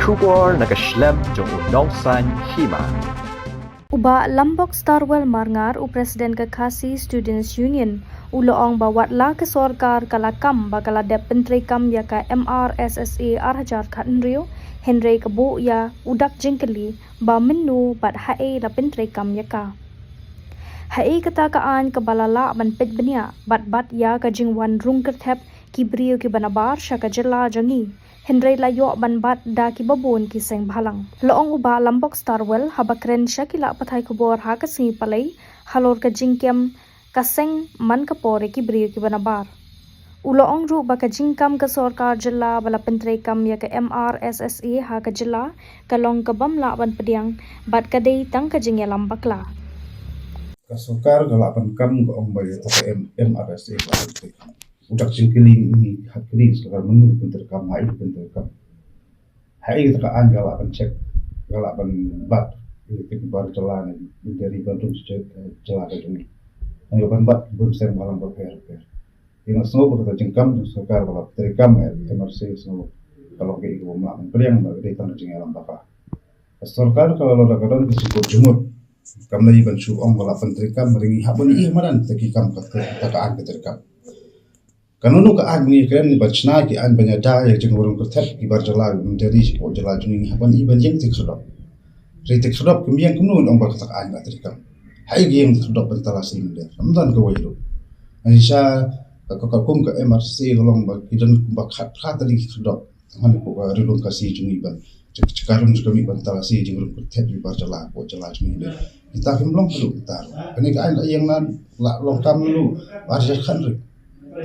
Shubor nakaslem jong unongsan hima. Uba Lombok Starwell Marngar u Presiden Kekasi Students Union uloong bawat la ke sorkar kalakam bakala dep Menteri Kam ya ka MRSSA Arhajar Khatnrio Henry Kebo ya udak jengkeli ba menu bat hae la Menteri Kam ya ka hae katakaan kebalala ban pet benia bat ya ka jingwan rung kerthep kibrio ki banabar syaka jela jangi Henry layo ban bat da ki babon ki seng bhalang loong uba Lombok Starwell habakren syakila pathai kubor ha ka singi palai halor ka jingkem kaseng man kapore ki brio ki banabar uloong ru ba ka jingkam ka sorkar jela bala Menteri Kam ya ka MRSSA ha ka jela kalong ka bamla ban pediang bat ka dei tang ka jingya lambakla ka sorkar galapan kam ko ong bayo to MRSSA ba udak jingkeli ni hakli sorkar menu Menteri Kam Menteri Kam hai ta an galapan cek galapan bat ke bar jela ni dari Bandung jela ka jumi anggapan bat bun seng malam berper ina semua berkata jengkam sorkar bala Menteri Kam MRSSA semua kalau ke ibu mak yang ba dei tan jing alam baka sorkar kalau ada kadang disebut jumut kam lagi ban su ong bala Menteri Kam ringi habun ih maran taki kam ka takaan Menteri Kam kanunu ka an ni kren ni bachna ki an banyada ya jeng urung kertep ki bar jala menjadi sipo jala juni haban iban jeng tikhrop ritik khrop kumbiang kumnu ong ba takaan Menteri Kam hai game khrop bantala sim de ramdan ko wairu anisha ka kum ka MRC golong ba kidan ba khat tadi khrop han ko ba rilung kasi juni ban cekarum kami bantala si jeng urung kertep ki bar jala ko jala juni de kita kimlong perlu kita kani ka an yang nan la long kam lu arja khan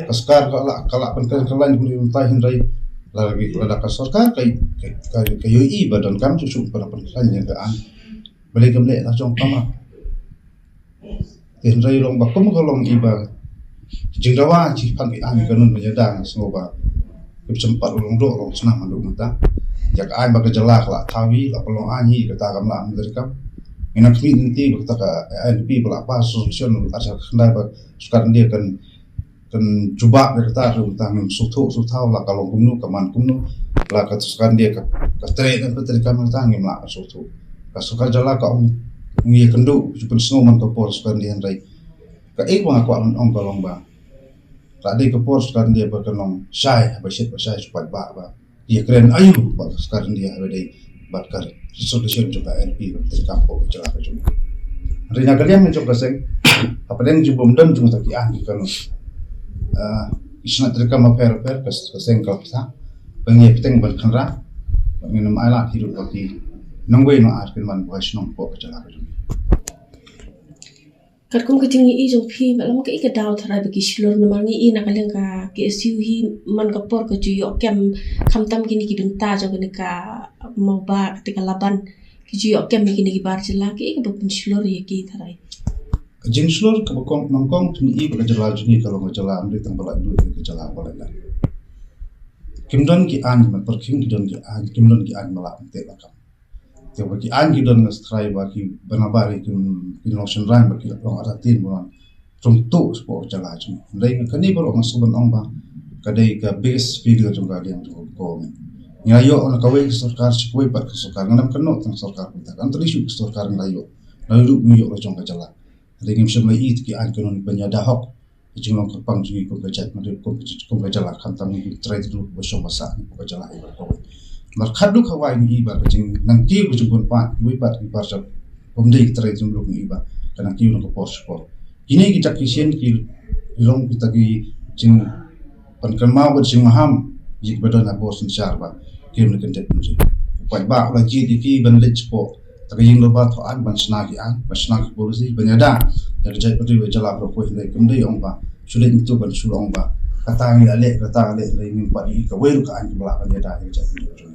kaskar kala penkelan kuli untai hindai lagi lada kasorkar kai yoi badan kam susu pada penkelan yang gaan balik kemle langsung kama hindai long bakum kolong iba jingdawa ci pangi an kanun menyadang semoga sempat long do long senang mandu mata jak an baga jelak la tawi la pelong anyi kata kamla Menteri Kam enak mi nanti kata ka ANP bela apa solution asal kendai ba sekarang dia kan coba berkata tentang sutau lah kalau kumnu kaman kumnu lah katakan dia katret dan Menteri Kam tentang lah sutu kasukar jala ka ngi kendu jupun snowman ka por sekarang dia rai ka bang aku ong kalong ba tadi ke por sekarang dia berkenong syai basit syai supaya ba dia keren ayu ba sekarang dia ada batkar solution juga NP Menteri Kam po jala ka jum rina kalian mencoba seng apa yang jubum dan cuma taki kan isna terka maper kaseng kapsa pengi peteng ban khanra nginem ala hiru pati nongwe no arkin man boys nong po jala ka katkum ketingi i jong phi balam ka ikadaw thara bagi silor no mangi i nakaleng ka KSU hi man ka por ka juyo kem khamtam kini ki dunta jo kini ka moba ketika laban ki juyo kem kini ki bar jala ki ik bapun silor ye ki tharai jinslor ke bokong nongkong tuni i baka jala juni kalau ngajala amri tang bala duit ke jala bala la kimdon ki an man perking kidon ki an kimdon ki an mala ante bakam te baki an kidon nastrai baki banabari kin notion ran baki long aratin bulan from to sport jala juni dai kani boro ngasuban ong ba kadai ka biggest figure jong galian ko ngayo on kawai sarkar sikoi par sarkar nganam kanno tang sarkar punta kan trisu sarkar ngayo lalu yo jong ka jala dengan semula itu ki an kanon banyada hok jinglong kapang jingi ko gajat madu ko gajala khantam ni trai du bosom masa ni ko gajala ai ko mar khadu khawai ni iba jing nang ki ko jubun pa wi ba ki par jab pomdei trai jumlok ni iba kana ki no ko por ini kita kisien ki long kita ki jing pan kalma ko jing maham jik badan na bosun charba ki no kan tet ni pai ba la ji di ki ban lech po tapi yang lupa tu an banyak polisi banyada dari jai putri berjalan berpoi dari kemudian yang ba sulit itu ban sulang ba kata yang ale lagi mimpi kawai luka an belakang banyada yang jai